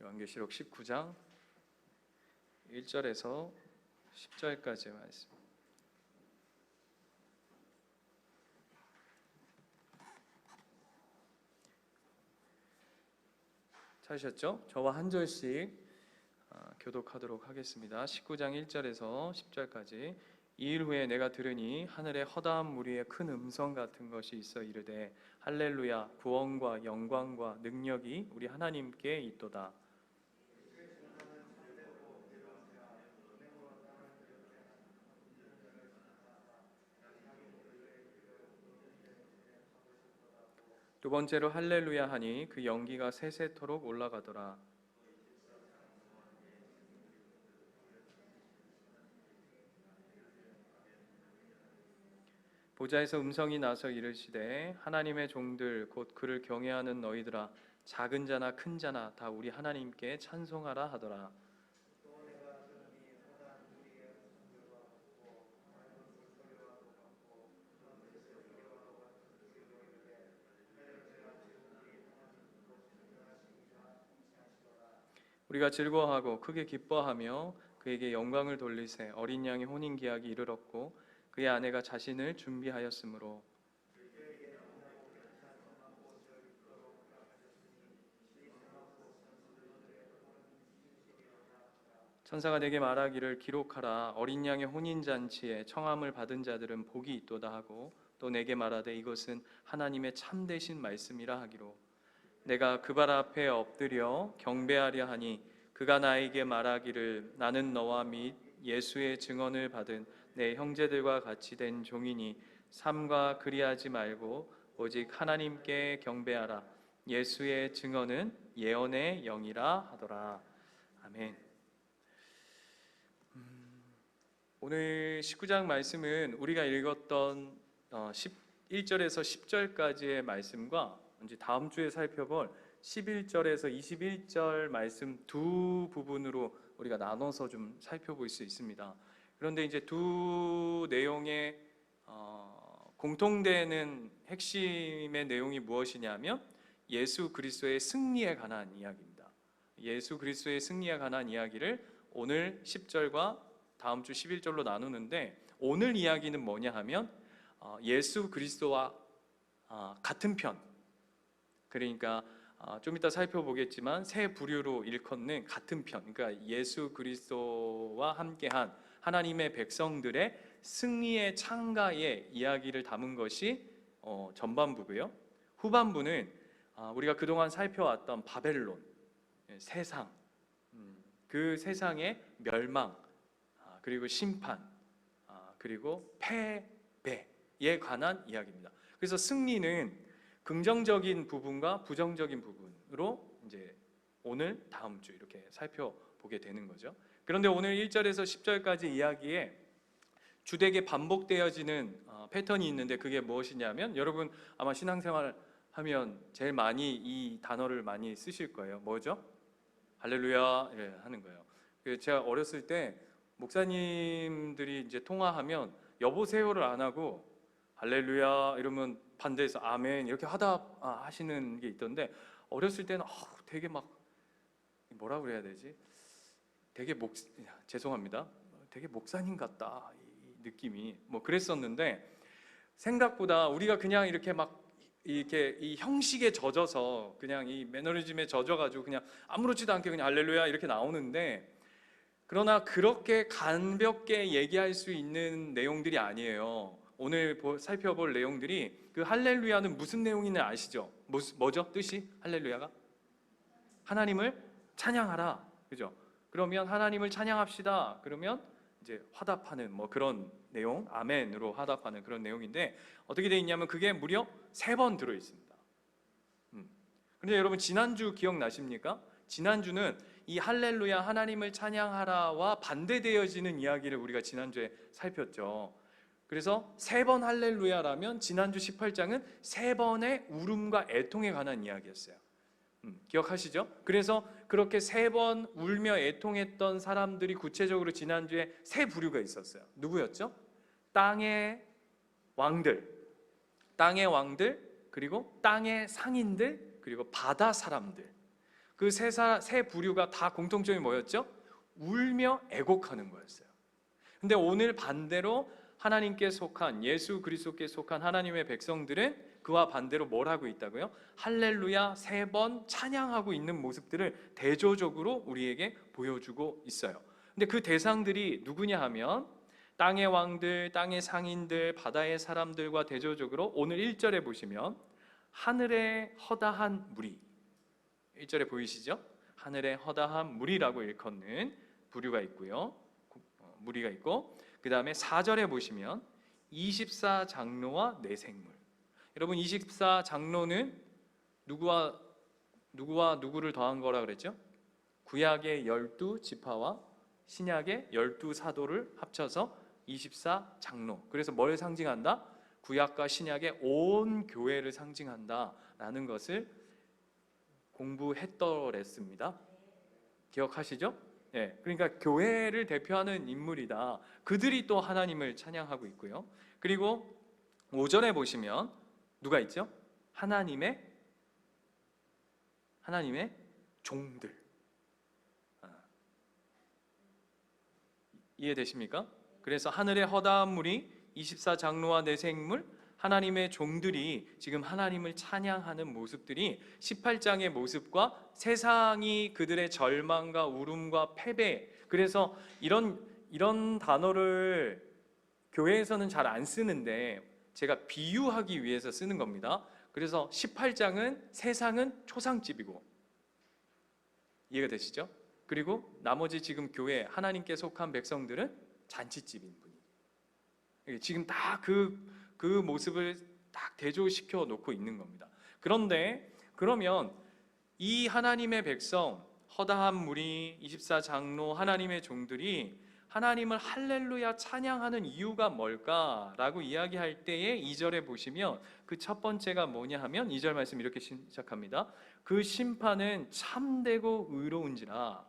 요한계시록 19장 1절에서 10절까지의 말씀. 찾으셨죠? 저와 한 절씩 교독하도록 하겠습니다. 19장 1절에서 10절까지. 이 일 후에 내가 들으니 하늘에 허다한 무리의 큰 음성 같은 것이 있어 이르되 할렐루야, 구원과 영광과 능력이 우리 하나님께 있도다. 두 번째로 할렐루야 하니 그 연기가 세세토록 올라가더라. 보좌에서 음성이 나서 이르시되 하나님의 종들 곧 그를 경외하는 너희들아, 작은 자나 큰 자나 다 우리 하나님께 찬송하라 하더라. 우리가 즐거워하고 크게 기뻐하며 그에게 영광을 돌리세. 어린 양의 혼인 계약이 이르렀고 그의 아내가 자신을 준비하였으므로. 천사가 내게 말하기를 기록하라. 어린 양의 혼인 잔치에 청함을 받은 자들은 복이 있도다 하고, 또 내게 말하되 이것은 하나님의 참되신 말씀이라 하기로. 내가 그 발 앞에 엎드려 경배하려 하니 그가 나에게 말하기를 나는 너와 및 예수의 증언을 받은 내 형제들과 같이 된 종이니 삼가 그리하지 말고 오직 하나님께 경배하라. 예수의 증언은 예언의 영이라 하더라. 아멘. 오늘 19장 말씀은 우리가 읽었던 1절에서 10절까지의 말씀과 이제 다음 주에 살펴볼 11절에서 21절 말씀 두 부분으로 우리가 나눠서 좀 살펴볼 수 있습니다. 그런데 이제 두 내용의 공통되는 핵심의 내용이 무엇이냐면 예수 그리스도의 승리에 관한 이야기입니다. 예수 그리스도의 승리에 관한 이야기를 오늘 10절과 다음 주 11절로 나누는데, 오늘 이야기는 뭐냐 하면 예수 그리스도와 같은 편, 그러니까 좀 이따 살펴보겠지만 세 부류로 일컫는 같은 편, 그러니까 예수 그리스도와 함께한 하나님의 백성들의 승리의 창가의 이야기를 담은 것이 전반부고요. 후반부는 우리가 그동안 살펴왔던 바벨론, 세상, 그 세상의 멸망, 그리고 심판, 그리고 패배에 관한 이야기입니다. 그래서 승리는 긍정적인 부분과 부정적인 부분으로 이제 오늘 다음 주 이렇게 살펴보게 되는 거죠. 그런데 오늘 1절에서 10절까지 이야기에 주되게 반복되어지는 패턴이 있는데, 그게 무엇이냐면 여러분 아마 신앙생활 하면 제일 많이 이 단어를 많이 쓰실 거예요. 뭐죠? 할렐루야 하는 거예요. 제가 어렸을 때 목사님들이 이제 통화하면 여보세요를 안 하고 할렐루야 이러면 반대해서 아멘 이렇게 하시는 게 있던데, 어렸을 때는 되게 막 뭐라 그래야 되지? 되게 죄송합니다. 되게 목사님 같다 이 느낌이 뭐 그랬었는데, 생각보다 우리가 그냥 이렇게 막 이렇게 이 형식에 젖어서 그냥 이 매너리즘에 젖어가지고 그냥 아무렇지도 않게 그냥 할렐루야 이렇게 나오는데, 그러나 그렇게 가볍게 얘기할 수 있는 내용들이 아니에요. 오늘 살펴볼 내용들이, 그 할렐루야는 무슨 내용인지 아시죠? 뭐죠? 뜻이 할렐루야가? 하나님을 찬양하라, 그죠? 그러면 하나님을 찬양합시다. 그러면 이제 화답하는 뭐 그런 내용, 아멘으로 화답하는 그런 내용인데, 어떻게 돼 있냐면 그게 무려 3번 들어 있습니다. 그런데 여러분 지난주 기억나십니까? 지난주는 이 할렐루야 하나님을 찬양하라와 반대되어지는 이야기를 우리가 지난주에 살폈죠. 그래서 3번 할렐루야라면 지난주 18장은 3번의 울음과 애통에 관한 이야기였어요. 기억하시죠? 그래서 그렇게 3번 울며 애통했던 사람들이 구체적으로 지난주에 3부류가 있었어요. 누구였죠? 땅의 왕들, 그리고 땅의 상인들, 그리고 바다 사람들. 그 세 부류가 다 공통점이 뭐였죠? 울며 애곡하는 거였어요. 근데 오늘 반대로 하나님께 속한, 예수 그리스도께 속한 하나님의 백성들은 그와 반대로 뭘 하고 있다고요? 할렐루야 3번 찬양하고 있는 모습들을 대조적으로 우리에게 보여주고 있어요. 근데 그 대상들이 누구냐 하면 땅의 왕들, 땅의 상인들, 바다의 사람들과 대조적으로 오늘 1절에 보시면 하늘의 허다한 무리, 1절에 보이시죠? 하늘의 허다한 무리라고 일컫는 부류가 있고요. 무리가 있고, 그 다음에 4절에 보시면 24장로와 내생물. 여러분 24장로는 누구와 누구를 더한 거라 그랬죠? 구약의 12지파와 신약의 12사도를 합쳐서 24장로. 그래서 뭘 상징한다? 구약과 신약의 온 교회를 상징한다라는 것을 공부했더랬습니다. 기억하시죠? 네, 그러니까 교회를 대표하는 인물이다. 그들이 또 하나님을 찬양하고 있고요. 그리고 5절에 보시면 누가 있죠? 하나님의 종들. 이해되십니까? 그래서 하늘의 허다한 무리, 24장로와 내생물, 하나님의 종들이 지금 하나님을 찬양하는 모습들이 18장의 모습과 세상이 그들의 절망과 울음과 패배, 그래서 이런 단어를 교회에서는 잘 안 쓰는데 제가 비유하기 위해서 쓰는 겁니다. 그래서 18장은 세상은 초상집이고, 이해가 되시죠? 그리고 나머지 지금 교회 하나님께 속한 백성들은 잔치집인 분이 지금 다 그 모습을 딱 대조시켜 놓고 있는 겁니다. 그런데 그러면 이 하나님의 백성, 허다한 무리, 24장로, 하나님의 종들이 하나님을 할렐루야 찬양하는 이유가 뭘까라고 이야기할 때에 2절에 보시면 그 첫 번째가 뭐냐 하면 2절 말씀 이렇게 시작합니다. 그 심판은 참되고 의로운지라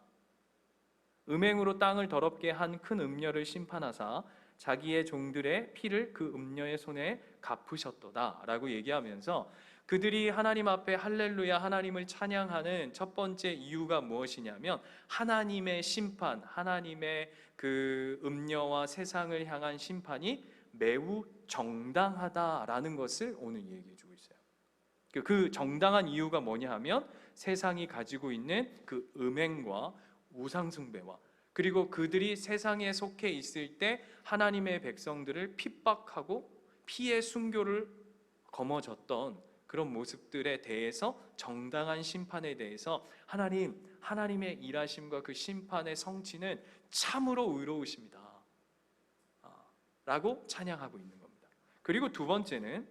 음행으로 땅을 더럽게 한 큰 음녀를 심판하사 자기의 종들의 피를 그 음녀의 손에 갚으셨도다 라고 얘기하면서 그들이 하나님 앞에 할렐루야 하나님을 찬양하는 첫 번째 이유가 무엇이냐면 하나님의 심판, 하나님의 그 음녀와 세상을 향한 심판이 매우 정당하다라는 것을 오늘 얘기해 주고 있어요. 그 정당한 이유가 뭐냐 하면 세상이 가지고 있는 그 음행과 우상숭배와 그리고 그들이 세상에 속해 있을 때 하나님의 백성들을 핍박하고 피해 순교를 거머졌던 그런 모습들에 대해서 정당한 심판에 대해서 하나님의 일하심과 그 심판의 성취는 참으로 의로우십니다 라고 찬양하고 있는 겁니다. 그리고 두 번째는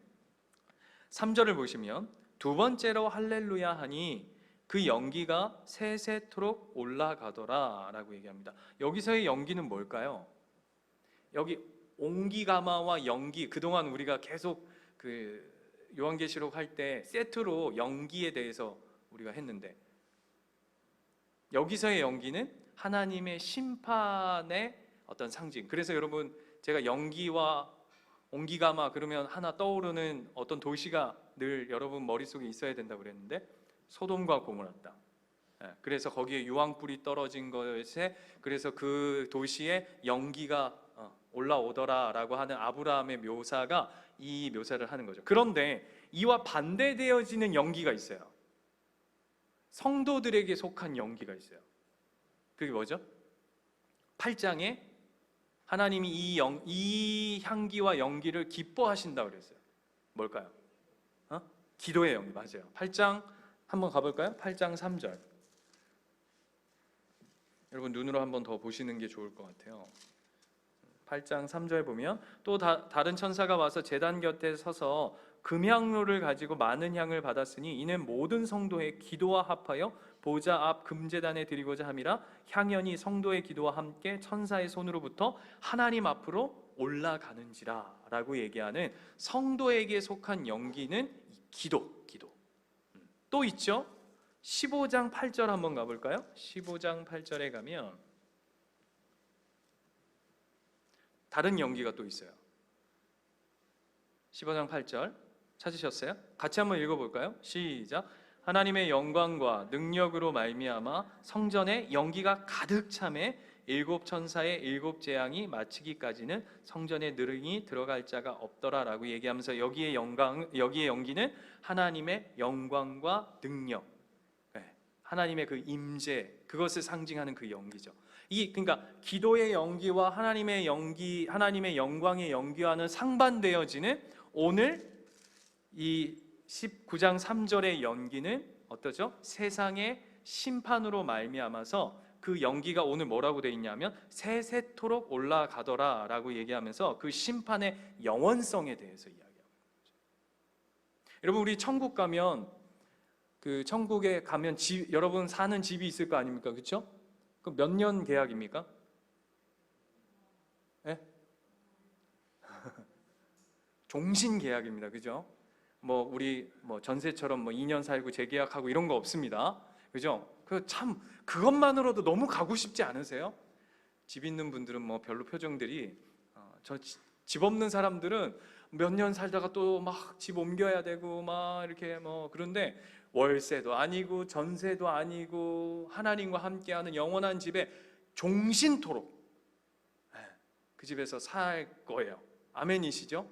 3절을 보시면 두 번째로 할렐루야 하니 그 연기가 세세토록 올라가더라 라고 얘기합니다. 여기서의 연기는 뭘까요? 여기 옹기가마와 연기, 그동안 우리가 계속 그 요한계시록 할 때 세트로 연기에 대해서 우리가 했는데 여기서의 연기는 하나님의 심판의 어떤 상징. 그래서 여러분 제가 연기와 옹기가마 그러면 하나 떠오르는 어떤 도시가 늘 여러분 머릿속에 있어야 된다고 그랬는데 소돔과 고모라 땅. 그래서 거기에 유황불이 떨어진 것에 그래서 그 도시에 연기가 올라오더라라고 하는 아브라함의 묘사가 이 묘사를 하는 거죠. 그런데 이와 반대되어지는 연기가 있어요. 성도들에게 속한 연기가 있어요. 그게 뭐죠? 8장에 하나님이 이 향기와 연기를 기뻐하신다고 그랬어요. 뭘까요? 기도의 연기. 맞아요. 8장 한번 가볼까요? 8장 3절. 여러분 눈으로 한번 더 보시는 게 좋을 것 같아요. 8장 3절 보면 또 다른 천사가 와서 제단 곁에 서서 금향로를 가지고 많은 향을 받았으니 이는 모든 성도의 기도와 합하여 보좌 앞 금제단에 드리고자 함이라 향연이 성도의 기도와 함께 천사의 손으로부터 하나님 앞으로 올라가는지라 라고 얘기하는 성도에게 속한 연기는 기도. 또 있죠? 15장 8절 한번 가볼까요? 15장 8절에 가면 다른 연기가 또 있어요. 15장 8절 찾으셨어요? 같이 한번 읽어볼까요? 시작. 하나님의 영광과 능력으로 말미암아 성전에 연기가 가득 차매 일곱 천사의 일곱 재앙이 마치기까지는 성전에 느릉이 들어갈 자가 없더라라고 얘기하면서 여기에 연기는 하나님의 영광과 능력, 하나님의 그 임재, 그것을 상징하는 그 연기죠. 그러니까 기도의 연기와 하나님의 연기, 하나님의 영광의 연기와는 상반되어지는 오늘 이 19장 3절의 연기는 어떠죠? 세상의 심판으로 말미암아서 그 연기가 오늘 뭐라고 돼 있냐면 세세토록 올라가더라 라고 얘기하면서 그 심판의 영원성에 대해서 이야기합니다. 여러분, 우리 천국 가면 그 천국에 가면 여러분 사는 집이 있을 거 아닙니까? 그렇죠? 그 몇 년 계약입니까? 네? 종신 계약입니다. 그죠? 우리 전세처럼 2년 살고 재계약하고 이런 거 없습니다. 그죠? 그것만으로도 너무 가고 싶지 않으세요? 집 있는 분들은 별로 표정들이 집 없는 사람들은 몇 년 살다가 또 막 집 옮겨야 되고 막 이렇게 그런데 월세도 아니고 전세도 아니고 하나님과 함께하는 영원한 집에 종신토록 그 집에서 살 거예요. 아멘이시죠?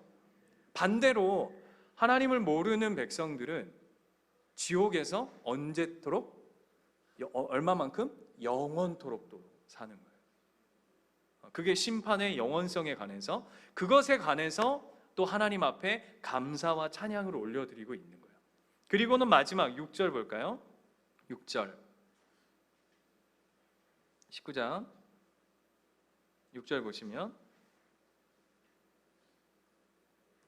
반대로 하나님을 모르는 백성들은 지옥에서 언제토록? 얼마만큼? 영원토록도 사는 거예요. 그게 심판의 영원성에 관해서, 그것에 관해서 또 하나님 앞에 감사와 찬양을 올려드리고 있는 거예요. 그리고는 마지막 6절 볼까요? 6절 19장 6절 보시면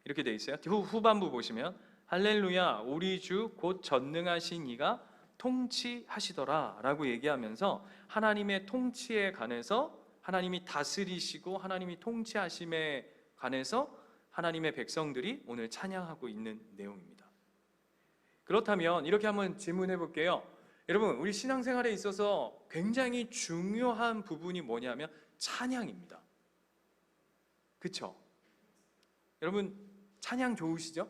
이렇게 돼 있어요. 후반부 보시면 할렐루야 우리 주 곧 전능하신 이가 통치하시더라 라고 얘기하면서 하나님의 통치에 관해서, 하나님이 다스리시고 하나님이 통치하심에 관해서 하나님의 백성들이 오늘 찬양하고 있는 내용입니다. 그렇다면 이렇게 한번 질문해 볼게요. 여러분, 우리 신앙생활에 있어서 굉장히 중요한 부분이 뭐냐면 찬양입니다. 그렇죠? 여러분 찬양 좋으시죠?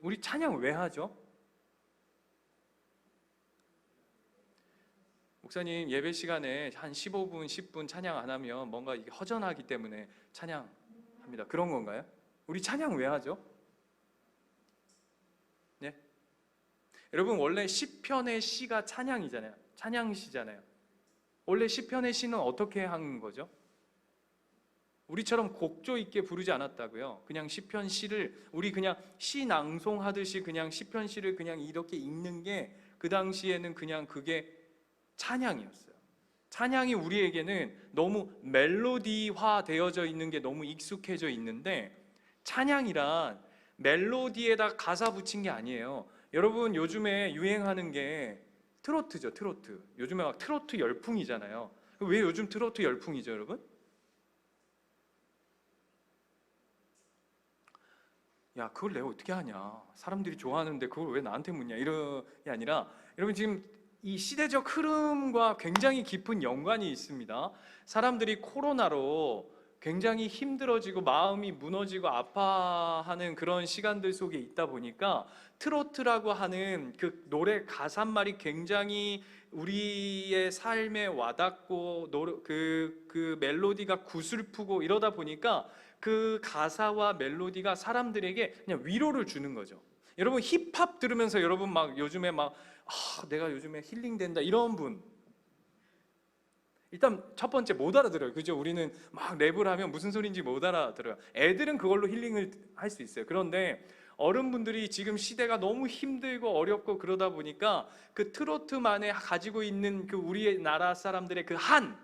우리 찬양 왜 하죠? 목사님 예배 시간에 한 15분, 10분 찬양 안 하면 뭔가 이게 허전하기 때문에 찬양합니다. 그런 건가요? 우리 찬양 왜 하죠? 네? 여러분 원래 시편의 시가 찬양이잖아요. 찬양시잖아요. 원래 시편의 시는 어떻게 한 거죠? 우리처럼 곡조 있게 부르지 않았다고요. 그냥 시편 시를 우리 그냥 시 낭송하듯이 그냥 시편 시를 그냥 이렇게 읽는 게 그 당시에는 그냥 그게 찬양이었어요. 찬양이 우리에게는 너무 멜로디화 되어져 있는 게 너무 익숙해져 있는데, 찬양이란 멜로디에다 가사 붙인 게 아니에요. 여러분 요즘에 유행하는 게 트로트죠. 트로트. 요즘에 막 트로트 열풍이잖아요. 왜 요즘 트로트 열풍이죠, 여러분? 야, 그걸 내가 어떻게 하냐? 사람들이 좋아하는데 그걸 왜 나한테 묻냐? 이런 게 아니라, 여러분 지금 이 시대적 흐름과 굉장히 깊은 연관이 있습니다. 사람들이 코로나로 굉장히 힘들어지고 마음이 무너지고 아파하는 그런 시간들 속에 있다 보니까 트로트라고 하는 그 노래 가사말이 굉장히 우리의 삶에 와닿고 그 멜로디가 구슬프고 이러다 보니까 그 가사와 멜로디가 사람들에게 그냥 위로를 주는 거죠. 여러분 힙합 들으면서 여러분 막 요즘에 막 내가 요즘에 힐링된다 이런 분, 일단 첫 번째 못 알아들어요. 그죠? 우리는 막 랩을 하면 무슨 소리인지 못 알아들어요. 애들은 그걸로 힐링을 할 수 있어요. 그런데 어른분들이 지금 시대가 너무 힘들고 어렵고 그러다 보니까 그 트로트만에 가지고 있는 그 우리의 나라 사람들의 그 한,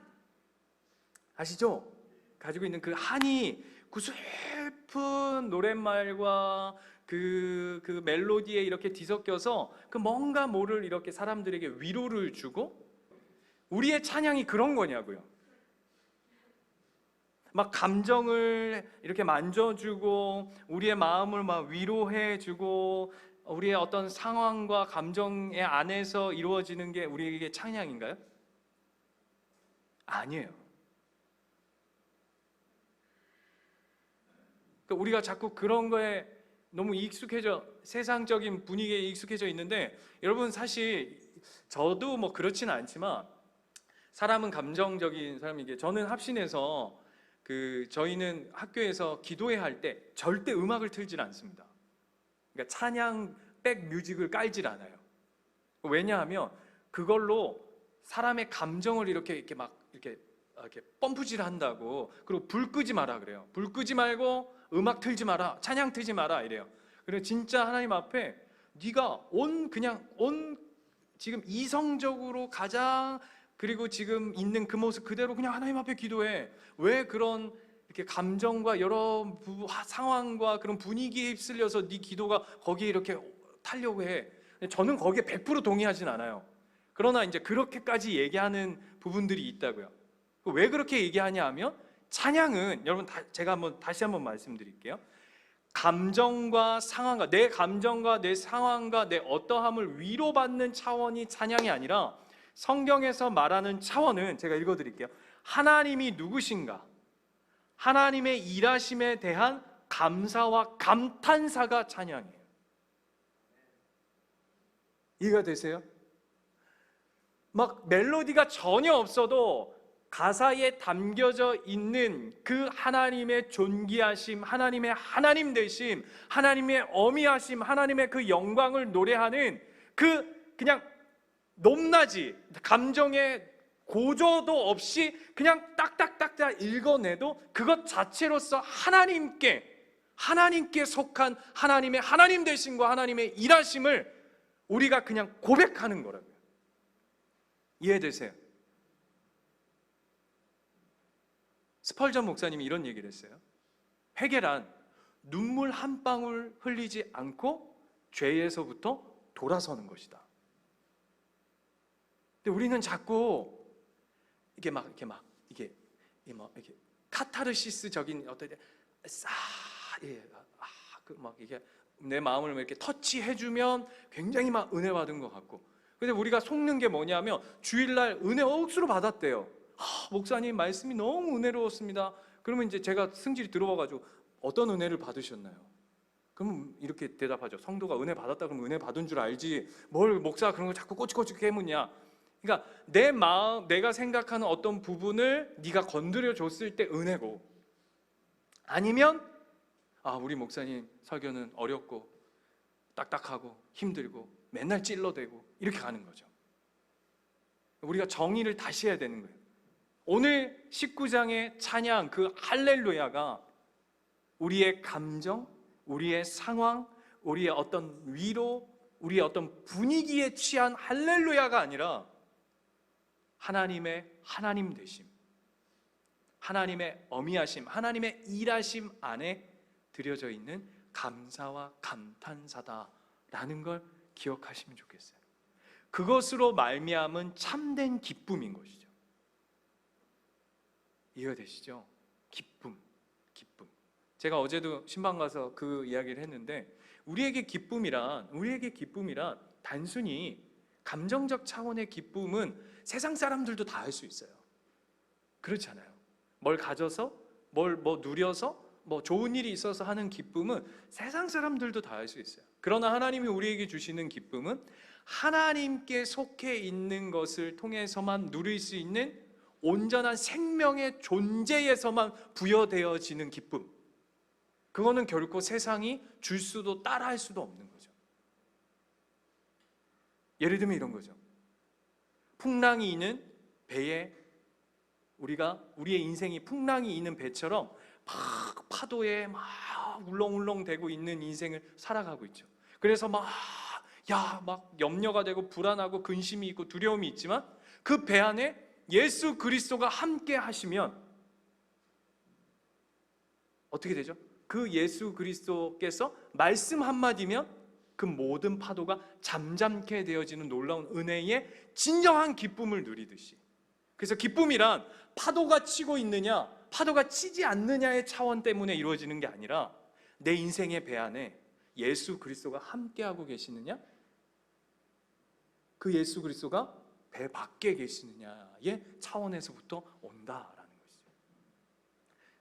아시죠? 가지고 있는 그 한이 구슬픈 노랫말과 그 멜로디에 이렇게 뒤섞여서 그 뭔가 모를 이렇게 사람들에게 위로를 주고, 우리의 찬양이 그런 거냐고요. 막 감정을 이렇게 만져주고 우리의 마음을 막 위로해주고 우리의 어떤 상황과 감정의 안에서 이루어지는 게 우리에게 찬양인가요? 아니에요. 그러니까 우리가 자꾸 그런 거에 너무 세상적인 분위기에 익숙해져 있는데, 여러분 사실 저도 뭐 그렇지는 않지만 사람은 감정적인 사람이게, 저는 합신에서 저희는 학교에서 기도회 할 때 절대 음악을 틀질 않습니다. 그러니까 찬양 백 뮤직을 깔질 않아요. 왜냐하면 그걸로 사람의 감정을 이렇게 펌프질 한다고. 그리고 불 끄지 마라 그래요. 불 끄지 말고 음악 틀지 마라, 찬양 틀지 마라 이래요. 그래서 진짜 하나님 앞에 네가 지금 이성적으로 가장, 그리고 지금 있는 그 모습 그대로 그냥 하나님 앞에 기도해. 왜 그런 이렇게 감정과 여러 상황과 그런 분위기에 휩쓸려서 네 기도가 거기에 이렇게 타려고 해. 저는 거기에 100% 동의하진 않아요. 그러나 이제 그렇게까지 얘기하는 부분들이 있다고요. 왜 그렇게 얘기하냐 하면, 찬양은 여러분 제가 다시 한번 말씀드릴게요. 내 감정과 내 상황과 내 어떠함을 위로받는 차원이 찬양이 아니라, 성경에서 말하는 차원은 제가 읽어드릴게요. 하나님이 누구신가, 하나님의 일하심에 대한 감사와 감탄사가 찬양이에요. 이해가 되세요? 막 멜로디가 전혀 없어도 가사에 담겨져 있는 그 하나님의 존귀하심, 하나님의 하나님 되심, 하나님의 어미하심, 하나님의 그 영광을 노래하는 그냥 높낮이, 감정의 고조도 없이 그냥 딱딱딱딱 읽어내도 그것 자체로서 하나님께 속한 하나님의 하나님 되심과 하나님의 일하심을 우리가 그냥 고백하는 거라고요. 이해되세요? 스펄전 목사님이 이런 얘기를 했어요. 회개란 눈물 한 방울 흘리지 않고 죄에서부터 돌아서는 것이다. 근데 우리는 자꾸 이게 카타르시스적인 어떤 이게 내 마음을 이렇게 터치해주면 굉장히 막 은혜 받은 것 같고, 근데 우리가 속는 게 뭐냐면 주일날 은혜 억수로 받았대요. 목사님 말씀이 너무 은혜로웠습니다. 그러면 이제 제가 승질이 들어와가지고 어떤 은혜를 받으셨나요? 그럼 이렇게 대답하죠. 성도가 은혜 받았다 그러면 은혜 받은 줄 알지 뭘 목사 그런 거 자꾸 꼬치꼬치 깨묻냐. 그러니까 내 마음, 내가 생각하는 어떤 부분을 네가 건드려 줬을 때 은혜고, 아니면 우리 목사님 설교는 어렵고 딱딱하고 힘들고 맨날 찔러대고 이렇게 가는 거죠. 우리가 정의를 다시 해야 되는 거예요. 오늘 19장의 찬양, 그 할렐루야가 우리의 감정, 우리의 상황, 우리의 어떤 위로, 우리의 어떤 분위기에 취한 할렐루야가 아니라 하나님의 하나님 되심, 하나님의 어미하심, 하나님의 일하심 안에 드려져 있는 감사와 감탄사다라는 걸 기억하시면 좋겠어요. 그것으로 말미암은 참된 기쁨인 것이죠. 이해가 되시죠? 기쁨. 제가 어제도 신방 가서 그 이야기를 했는데, 우리에게 기쁨이란 단순히 감정적 차원의 기쁨은 세상 사람들도 다 할 수 있어요. 그렇잖아요. 뭘 가져서, 뭐 누려서, 뭐 좋은 일이 있어서 하는 기쁨은 세상 사람들도 다 할 수 있어요. 그러나 하나님이 우리에게 주시는 기쁨은 하나님께 속해 있는 것을 통해서만 누릴 수 있는 온전한 생명의 존재에서만 부여되어지는 기쁨. 그거는 결코 세상이 줄 수도 따라할 수도 없는 거죠. 예를 들면 이런 거죠. 풍랑이 있는 배에, 우리의 인생이 풍랑이 있는 배처럼 막 파도에 막 울렁울렁대고 있는 인생을 살아가고 있죠. 그래서 막 염려가 되고 불안하고 근심이 있고 두려움이 있지만, 그 배 안에 예수 그리스도가 함께 하시면 어떻게 되죠? 그 예수 그리스도께서 말씀 한마디면 그 모든 파도가 잠잠케 되어지는 놀라운 은혜의 진정한 기쁨을 누리듯이. 그래서 기쁨이란 파도가 치고 있느냐 파도가 치지 않느냐의 차원 때문에 이루어지는 게 아니라, 내 인생의 배 안에 예수 그리스도가 함께하고 계시느냐, 그 예수 그리스도가 배 밖에 계시느냐의 차원에서부터 온다라는 것이죠.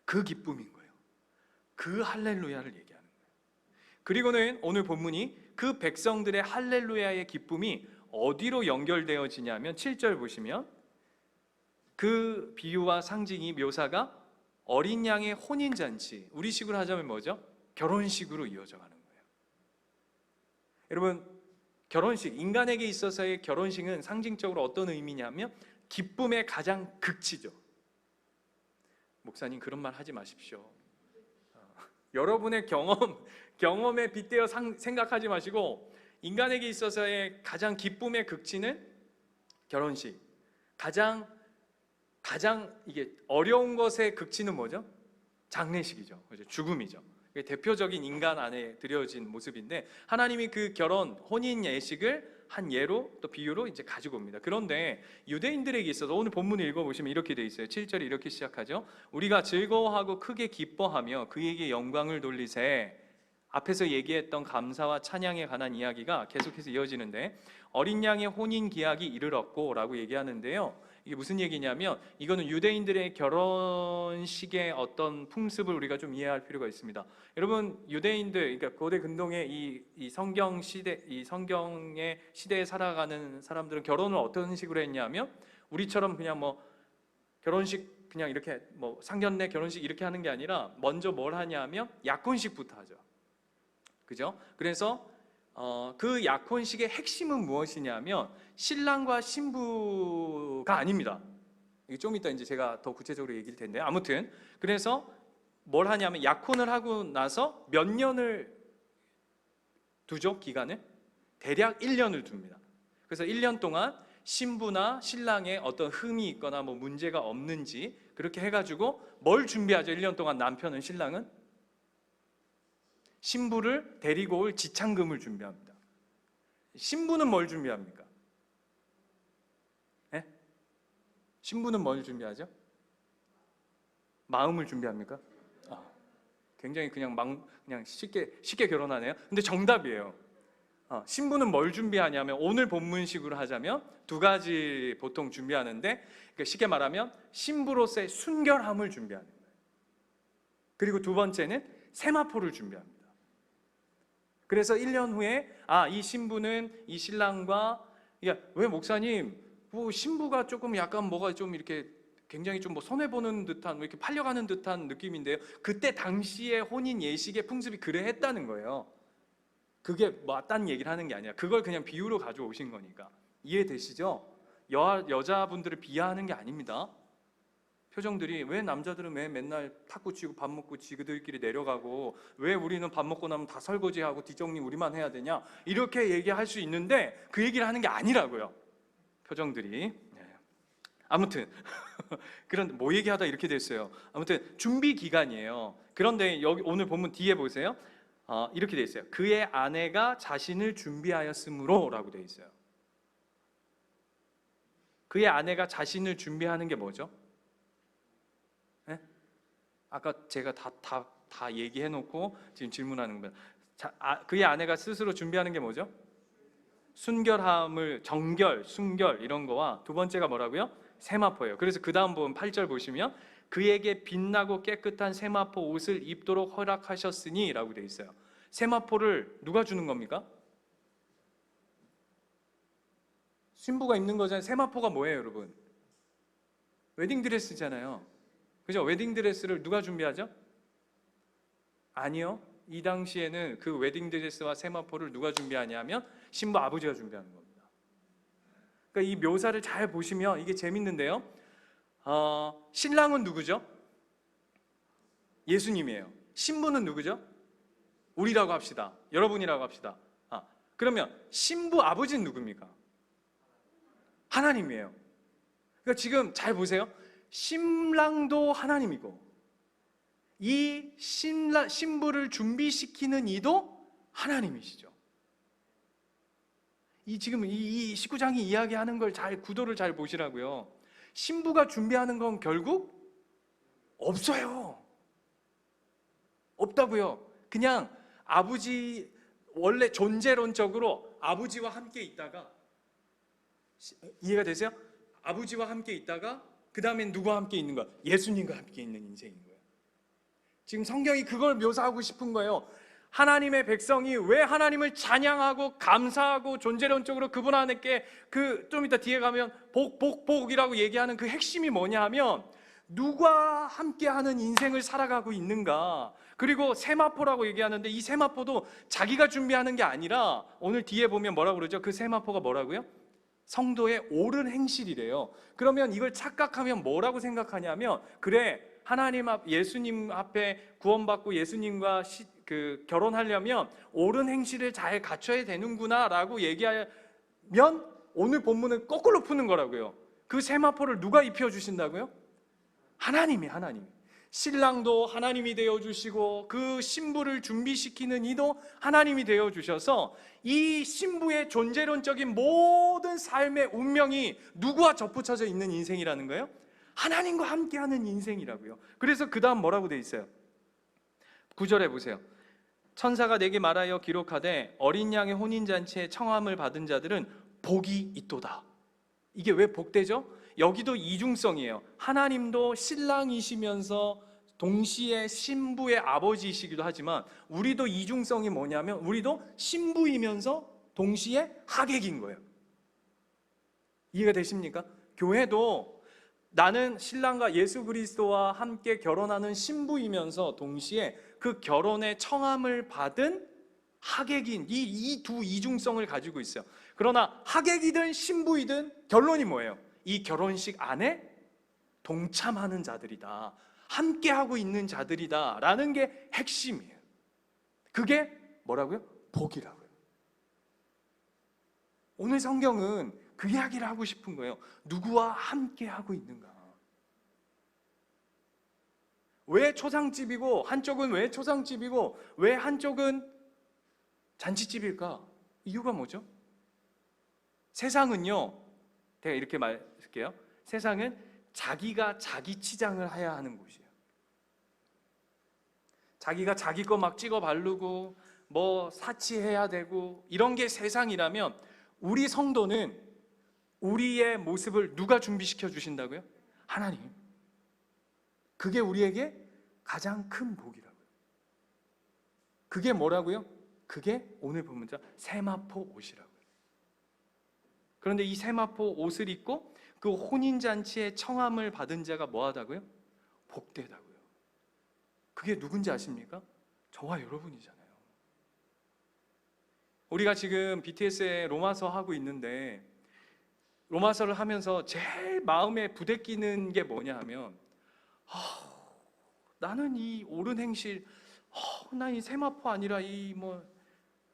그 기쁨인 거예요. 그 할렐루야를 얘기하는 거예요. 그리고는 오늘 본문이 그 백성들의 할렐루야의 기쁨이 어디로 연결되어지냐면 7절 보시면 그 비유와 상징이 묘사가 어린 양의 혼인잔치, 우리식으로 하자면 뭐죠? 결혼식으로 이어져 가는 거예요. 여러분, 결혼식, 인간에게 있어서의 결혼식은 상징적으로 어떤 의미냐면 기쁨의 가장 극치죠. 목사님 그런 말 하지 마십시오. 여러분의 경험에 빗대어 생각하지 마시고, 인간에게 있어서의 가장 기쁨의 극치는 결혼식. 가장 이게 어려운 것의 극치는 뭐죠? 장례식이죠. 죽음이죠. 대표적인 인간 안에 드려진 모습인데, 하나님이 그 결혼, 혼인 예식을 한 예로 또 비유로 이제 가지고 옵니다. 그런데 유대인들에게 있어서 오늘 본문을 읽어보시면 이렇게 돼 있어요. 7절이 이렇게 시작하죠. 우리가 즐거워하고 크게 기뻐하며 그에게 영광을 돌리세. 앞에서 얘기했던 감사와 찬양에 관한 이야기가 계속해서 이어지는데, 어린 양의 혼인 기약이 이르렀고 라고 얘기하는데요, 이게 무슨 얘기냐면 이거는 유대인들의 결혼식의 어떤 풍습을 우리가 좀 이해할 필요가 있습니다. 여러분, 유대인들, 그러니까 고대 근동의 이 성경 시대, 이 성경의 시대에 살아가는 사람들은 결혼을 어떤 식으로 했냐면, 우리처럼 그냥 뭐 결혼식 그냥 이렇게 뭐 상견례 결혼식 이렇게 하는 게 아니라 먼저 뭘 하냐면 약혼식부터 하죠. 그죠? 그래서 그 약혼식의 핵심은 무엇이냐면 신랑과 신부가 아닙니다. 이게 좀 이따 이제 제가 더 구체적으로 얘기할 텐데, 아무튼 그래서 뭘 하냐면 약혼을 하고 나서 몇 년을 두죠? 기간을 대략 1년을 둡니다. 그래서 1년 동안 신부나 신랑의 어떤 흠이 있거나 뭐 문제가 없는지 그렇게 해가지고 뭘 준비하죠? 1년 동안 남편은, 신랑은 신부를 데리고 올 지창금을 준비합니다. 신부는 뭘 준비합니까? 네? 신부는 뭘 준비하죠? 마음을 준비합니까? 굉장히 그냥 쉽게 결혼하네요. 근데 정답이에요. 신부는 뭘 준비하냐면, 오늘 본문식으로 하자면 두 가지 보통 준비하는데, 그러니까 쉽게 말하면 신부로서의 순결함을 준비하는 거예요. 그리고 두 번째는 세마포를 준비합니다. 그래서 1년 후에 이 신부는 이 신랑과, 왜 목사님 뭐 신부가 조금 약간 뭐가 좀 이렇게 굉장히 좀 뭐 손해 보는 듯한, 이렇게 팔려가는 듯한 느낌인데요. 그때 당시의 혼인 예식의 풍습이 그래 했다는 거예요. 그게 맞다는 얘기를 하는 게 아니라 그걸 그냥 비유로 가져오신 거니까. 이해되시죠? 여자분들을 비하하는 게 아닙니다. 표정들이, 왜 남자들은 왜 맨날 탁구 치고 밥 먹고 지그들끼리 내려가고, 왜 우리는 밥 먹고 나면 다 설거지하고 뒷정리 우리만 해야 되냐, 이렇게 얘기할 수 있는데 그 얘기를 하는 게 아니라고요. 표정들이. 아무튼 그런 뭐 얘기하다 이렇게 됐어요. 아무튼 준비 기간이에요. 그런데 여기 오늘 본문 뒤에 보세요. 이렇게 돼 있어요. 그의 아내가 자신을 준비하였으므로 라고 돼 있어요. 그의 아내가 자신을 준비하는 게 뭐죠? 네? 아까 제가 다 얘기해놓고 지금 질문하는 겁니다. 그의 아내가 스스로 준비하는 게 뭐죠? 순결함을, 정결, 순결 이런 거와, 두 번째가 뭐라고요? 세마포예요. 그래서 그 다음 부분 8절 보시면 그에게 빛나고 깨끗한 세마포 옷을 입도록 허락하셨으니 라고 돼 있어요. 세마포를 누가 주는 겁니까? 신부가 입는 거잖아요. 세마포가 뭐예요, 여러분? 웨딩드레스잖아요. 그죠? 웨딩드레스를 누가 준비하죠? 아니요. 이 당시에는 그 웨딩드레스와 세마포를 누가 준비하냐면 신부 아버지가 준비하는 겁니다. 그러니까 이 묘사를 잘 보시면 이게 재밌는데요. 신랑은 누구죠? 예수님이에요. 신부는 누구죠? 우리라고 합시다. 여러분이라고 합시다. 그러면 신부 아버지는 누굽니까? 하나님이에요. 그러니까 지금 잘 보세요. 신랑도 하나님이고, 이 신부를 준비시키는 이도 하나님이시죠. 지금 이 19장이 이야기하는 걸 구도를 잘 보시라고요. 신부가 준비하는 건 결국 없어요. 없다고요. 그냥 아버지, 원래 존재론적으로 아버지와 함께 있다가, 이해가 되세요? 아버지와 함께 있다가 그 다음엔 누구와 함께 있는 거야? 예수님과 함께 있는 인생인 거예요. 지금 성경이 그걸 묘사하고 싶은 거예요. 하나님의 백성이 왜 하나님을 찬양하고 감사하고 존재론적으로 그분 안에게 좀 이따 뒤에 가면 복이라고 얘기하는 그 핵심이 뭐냐 하면 누가 함께하는 인생을 살아가고 있는가. 그리고 세마포라고 얘기하는데 이 세마포도 자기가 준비하는 게 아니라 오늘 뒤에 보면 뭐라고 그러죠? 그 세마포가 뭐라고요? 성도의 옳은 행실이래요. 그러면 이걸 착각하면 뭐라고 생각하냐면, 그래, 하나님 앞, 예수님 앞에 구원받고 예수님과 결혼하려면 옳은 행실을 잘 갖춰야 되는구나 라고 얘기하면 오늘 본문은 거꾸로 푸는 거라고요. 그 세마포를 누가 입혀주신다고요? 하나님이. 신랑도 하나님이 되어주시고 그 신부를 준비시키는 이도 하나님이 되어주셔서 이 신부의 존재론적인 모든 삶의 운명이 누구와 접붙여져 있는 인생이라는 거예요? 하나님과 함께하는 인생이라고요. 그래서 그 다음 뭐라고 돼 있어요? 9절에 보세요. 천사가 내게 말하여 기록하되 어린 양의 혼인잔치에 청함을 받은 자들은 복이 있도다. 이게 왜 복되죠? 여기도 이중성이에요. 하나님도 신랑이시면서 동시에 신부의 아버지이시기도 하지만 우리도 이중성이 뭐냐면 우리도 신부이면서 동시에 하객인 거예요. 이해가 되십니까? 교회도 나는 신랑과 예수 그리스도와 함께 결혼하는 신부이면서 동시에 그 결혼의 청함을 받은 하객인 이 두 이중성을 가지고 있어요. 그러나 하객이든 신부이든 결론이 뭐예요? 이 결혼식 안에 동참하는 자들이다, 함께하고 있는 자들이다 라는 게 핵심이에요. 그게 뭐라고요? 복이라고요. 오늘 성경은 그 이야기를 하고 싶은 거예요. 누구와 함께하고 있는가. 왜 초상집이고 한쪽은 왜 초상집이고 왜 한쪽은 잔치집일까? 이유가 뭐죠? 세상은요, 제가 이렇게 말할게요. 세상은 자기가 자기 치장을 해야 하는 곳이에요. 자기가 자기 거 막 찍어 바르고 뭐 사치해야 되고 이런 게 세상이라면, 우리 성도는 우리의 모습을 누가 준비시켜 주신다고요? 하나님. 그게 우리에게 가장 큰 복이라고요. 그게 뭐라고요? 그게 오늘 본 문자 세마포 옷이라고요. 그런데 이 세마포 옷을 입고 그 혼인잔치에 청함을 받은 자가 뭐하다고요? 복되다고요. 그게 누군지 아십니까? 저와 여러분이잖아요. 우리가 지금 BTS의 로마서 하고 있는데 로마서를 하면서 제일 마음에 부대끼는 게 뭐냐 하면 나는 이 옳은 행실, 나 이 세마포 아니라 이 뭐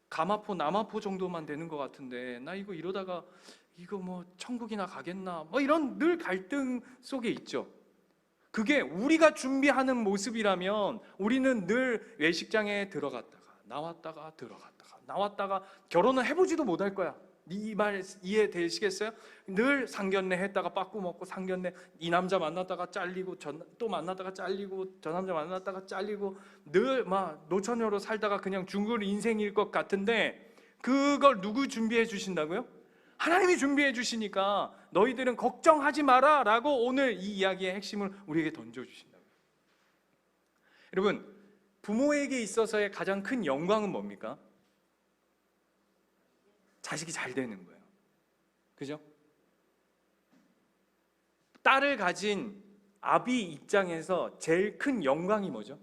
가마포, 남아포 정도만 되는 것 같은데 나 이거 이러다가 이거 뭐 천국이나 가겠나, 뭐 이런 늘 갈등 속에 있죠. 그게 우리가 준비하는 모습이라면 우리는 늘 외식장에 들어갔다가 나왔다가 들어갔다가 나왔다가 결혼은 해보지도 못할 거야. 이 말 이해되시겠어요? 늘 상견례 했다가 빠꾸 먹고 상견례 이 남자 만났다가 잘리고 또 만났다가 잘리고 저 남자 만났다가 잘리고 늘 막 노처녀로 살다가 그냥 죽을 인생일 것 같은데, 그걸 누구 준비해 주신다고요? 하나님이 준비해 주시니까 너희들은 걱정하지 마라 라고 오늘 이 이야기의 핵심을 우리에게 던져주신다고요. 여러분, 부모에게 있어서의 가장 큰 영광은 뭡니까? 자식이 잘 되는 거예요. 그죠? 딸을 가진 아비 입장에서 제일 큰 영광이 뭐죠?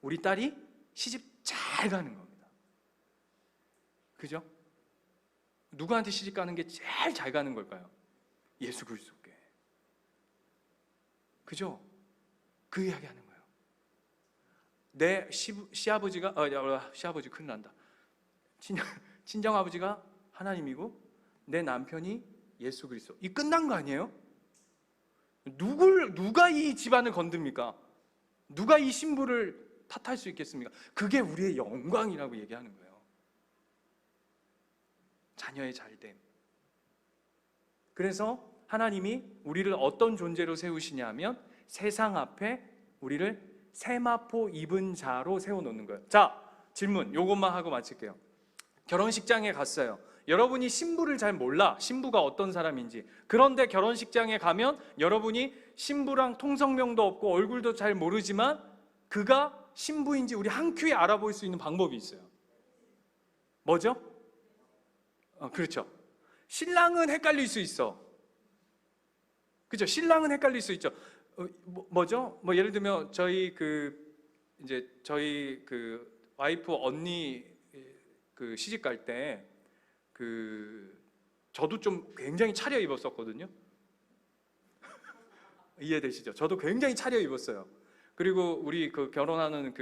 우리 딸이 시집 잘 가는 겁니다. 그죠? 누구한테 시집 가는 게 제일 잘 가는 걸까요? 예수 그리스도께. 그죠? 그 이야기 하는 거예요. 내 시아버지가 시아버지 큰일 난다. 친정아버지가 하나님이고 내 남편이 예수 그리스도. 이 끝난 거 아니에요? 누가 이 집안을 건듭니까? 누가 이 신부를 탓할 수 있겠습니까? 그게 우리의 영광이라고 얘기하는 거예요. 자녀의 잘됨. 그래서 하나님이 우리를 어떤 존재로 세우시냐면 세상 앞에 우리를 세마포 입은 자로 세워놓는 거예요. 자, 질문 요것만 하고 마칠게요. 결혼식장에 갔어요. 여러분이 신부를 잘 몰라. 신부가 어떤 사람인지. 그런데 결혼식장에 가면 여러분이 신부랑 통성명도 없고 얼굴도 잘 모르지만 그가 신부인지 우리 한 큐에 알아볼 수 있는 방법이 있어요. 뭐죠? 그렇죠. 신랑은 헷갈릴 수 있어. 그죠? 신랑은 헷갈릴 수 있죠. 뭐죠? 뭐 예를 들면 저희 와이프 언니 시집 갈 때 저도 좀 굉장히 차려 입었었거든요. 이해되시죠? 저도 굉장히 차려 입었어요. 그리고 우리 결혼하는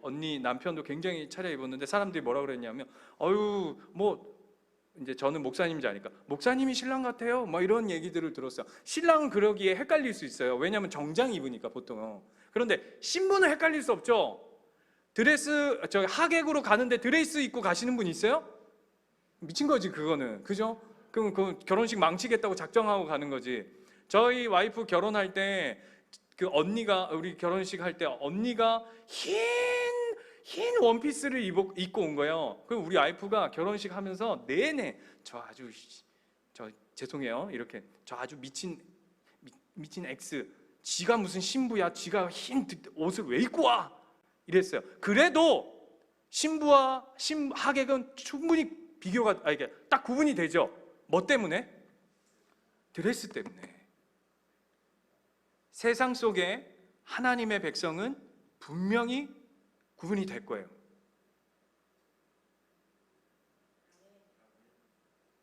언니 남편도 굉장히 차려 입었는데 사람들이 뭐라 그랬냐면, 어유 뭐 이제 저는 목사님인지 아니까 목사님이 신랑 같아요, 뭐 이런 얘기들을 들었어요. 신랑은 그러기에 헷갈릴 수 있어요. 왜냐하면 정장 입으니까 보통은. 그런데 신부는 헷갈릴 수 없죠. 드레스, 하객으로 가는데 드레스 입고 가시는 분 있어요? 미친 거지 그거는. 그죠? 그럼 그 결혼식 망치겠다고 작정하고 가는 거지. 저희 와이프 결혼할 때 우리 결혼식 할 때 언니가 흰 원피스를 입고 온 거예요. 그럼 우리 와이프가 결혼식 하면서 내내 죄송해요, 이렇게 저 아주 미친 X, 지가 무슨 신부야, 지가 흰 옷을 왜 입고 와, 이랬어요. 그래도 신부와 하객은 충분히 이게 딱 구분이 되죠. 뭐 때문에? 드레스 때문에. 세상 속에 하나님의 백성은 분명히 구분이 될 거예요.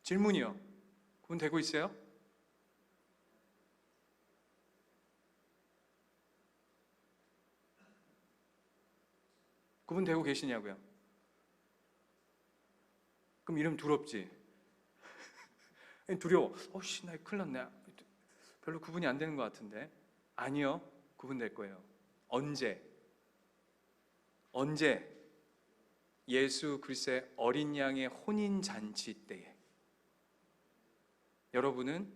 질문이요. 구분되고 있어요? 구분되고 계시냐고요? 그럼 이러면 두렵지? 두려워. 나 큰일 났네. 별로 구분이 안 되는 것 같은데. 아니요, 구분될 거예요. 언제? 예수 그리스도의 어린 양의 혼인 잔치 때에 여러분은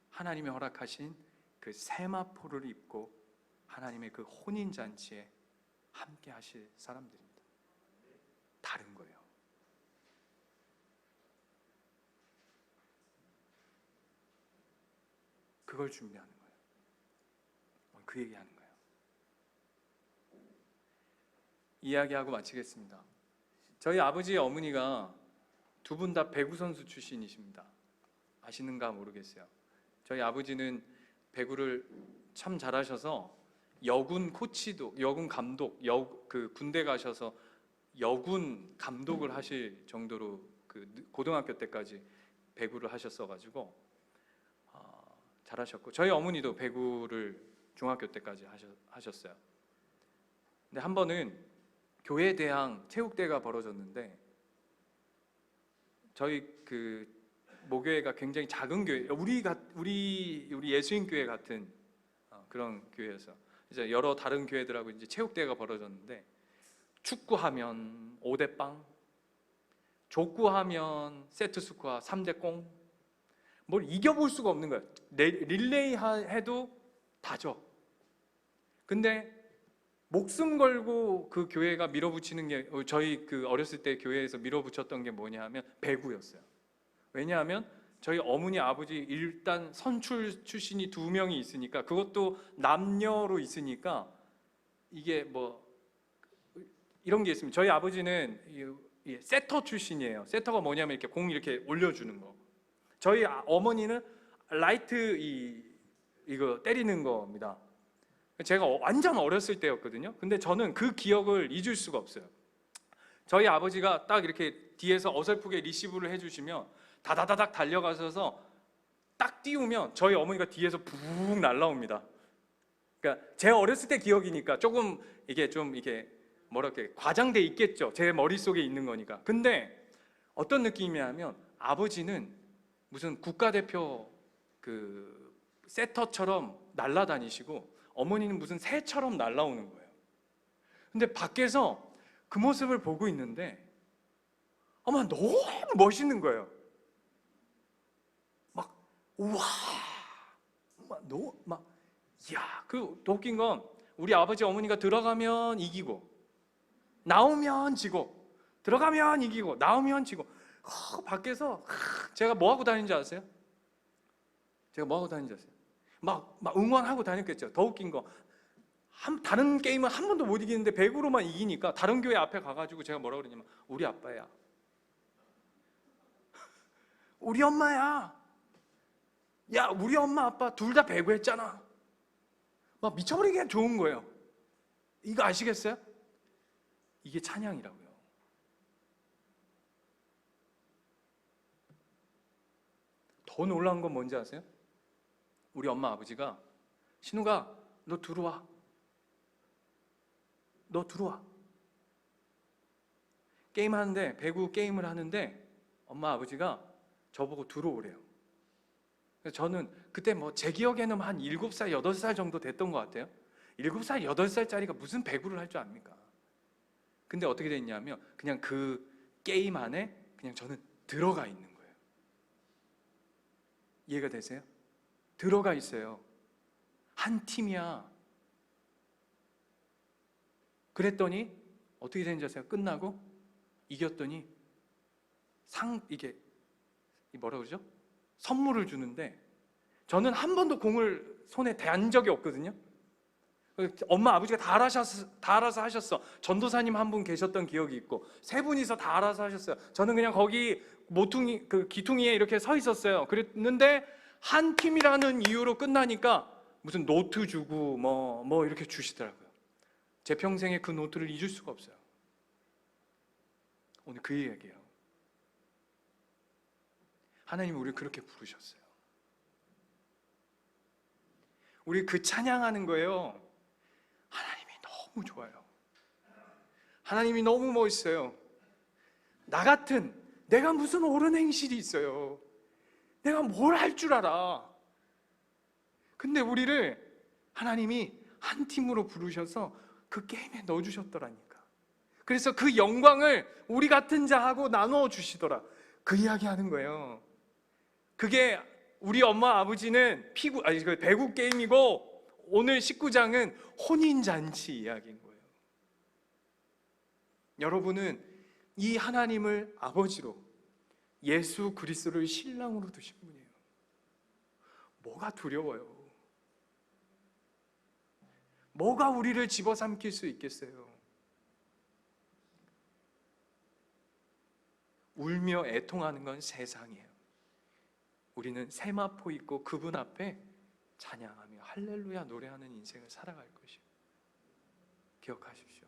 하나님이 허락하신 그 세마포를 입고 하나님의 그 혼인 잔치에 함께 하실 사람들입니다. 다른 거예요. 그걸 준비하는 거예요. 그 얘기하는 거예요. 이야기하고 마치겠습니다. 저희 아버지 어머니가 두 분 다 배구 선수 출신이십니다. 아시는가 모르겠어요. 저희 아버지는 배구를 참 잘하셔서 여군 코치도, 여군 감독, 군대 가셔서 여군 감독을 하실 정도로 고등학교 때까지 배구를 하셨어가지고 잘하셨고, 저희 어머니도 배구를 중학교 때까지 하셨어요. 근데 한 번은 교회 대항 체육대회가 벌어졌는데, 저희 모교회가 굉장히 작은 교회, 우리 예수인 교회 같은 그런 교회여서 이제 여러 다른 교회들하고 이제 체육대회가 벌어졌는데, 축구하면 5대0, 족구하면 세트스코어 3대0, 뭘 이겨볼 수가 없는 거예요. 릴레이 해도 다 져. 근데 목숨 걸고 그 교회가 밀어붙이는 게, 저희 어렸을 때 교회에서 밀어붙였던 게 뭐냐 하면 배구였어요. 왜냐하면 저희 어머니 아버지 일단 선출 출신이 2명이 있으니까, 그것도 남녀로 있으니까 이게 뭐 이런 게 있습니다. 저희 아버지는 세터 출신이에요. 세터가 뭐냐면 이렇게 공 이렇게 올려주는 거. 저희 어머니는 라이트 이거 때리는 겁니다. 제가 완전 어렸을 때였거든요. 근데 저는 그 기억을 잊을 수가 없어요. 저희 아버지가 딱 이렇게 뒤에서 어설프게 리시브를 해주시면 다다다닥 달려가셔서 딱 띄우면 저희 어머니가 뒤에서 붕 날라옵니다. 그러니까 제 어렸을 때 기억이니까 조금 이게 좀 이게 뭐랄까 과장돼 있겠죠. 제 머릿속에 있는 거니까. 근데 어떤 느낌이냐면 아버지는 무슨 국가대표 세터처럼 날아다니시고 어머니는 무슨 새처럼 날아오는 거예요. 근데 밖에서 그 모습을 보고 있는데 아마 너무 멋있는 거예요. 막 우와, 이야, 더 웃긴 건 우리 아버지 어머니가 들어가면 이기고 나오면 지고, 들어가면 이기고 나오면 지고, 밖에서 제가 뭐 하고 다니는지 아세요? 막 응원하고 다녔겠죠. 더 웃긴 거, 다른 게임은 한 번도 못 이기는데 배구로만 이기니까 다른 교회 앞에 가가지고 제가 뭐라 그러냐면 우리 아빠야, 우리 엄마야, 야 우리 엄마 아빠 둘 다 배구했잖아. 막 미쳐버리게 좋은 거예요. 이거 아시겠어요? 이게 찬양이라고요. 더 놀라운 건 뭔지 아세요? 우리 엄마 아버지가 신우가 너 들어와, 너 들어와. 게임하는데, 배구 게임을 하는데 엄마 아버지가 저보고 들어오래요. 그래서 저는 그때 뭐 제 기억에는 한 7살, 8살 정도 됐던 것 같아요. 7살, 8살짜리가 무슨 배구를 할 줄 압니까? 근데 어떻게 됐냐면 그냥 그 게임 안에 그냥 저는 들어가 있는 거예요. 이해가 되세요? 들어가 있어요. 한 팀이야. 그랬더니 어떻게 되는지 아세요? 끝나고 이겼더니 이게 뭐라 그러죠? 선물을 주는데 저는 한 번도 공을 손에 댄 적이 없거든요. 엄마 아버지가 다 알아서 하셨어. 전도사님 한 분 계셨던 기억이 있고 세 분이서 다 알아서 하셨어요. 저는 그냥 거기 모퉁이 그 기퉁이에 이렇게 서 있었어요. 그랬는데 한 팀이라는 이유로 끝나니까 무슨 노트 주고 뭐 이렇게 주시더라고요. 제 평생에 그 노트를 잊을 수가 없어요. 오늘 그 얘기예요. 하나님이 우리를 그렇게 부르셨어요. 우리 그 찬양하는 거예요. 하나님이 너무 좋아요. 하나님이 너무 멋있어요. 나 같은 내가 무슨 옳은 행실이 있어요. 내가 뭘 할 줄 알아. 근데 우리를 하나님이 한 팀으로 부르셔서 그 게임에 넣어주셨더라니까. 그래서 그 영광을 우리 같은 자하고 나누어 주시더라. 그 이야기 하는 거예요. 그게 우리 엄마 아버지는 배구 게임이고 오늘 19장은 혼인잔치 이야기인 거예요. 여러분은 이 하나님을 아버지로 예수 그리스도를 신랑으로 두신 분이에요. 뭐가 두려워요? 뭐가 우리를 집어삼킬 수 있겠어요? 울며 애통하는 건 세상이에요. 우리는 세마포 입고 그분 앞에 찬양하며 할렐루야 노래하는 인생을 살아갈 것이에요. 기억하십시오.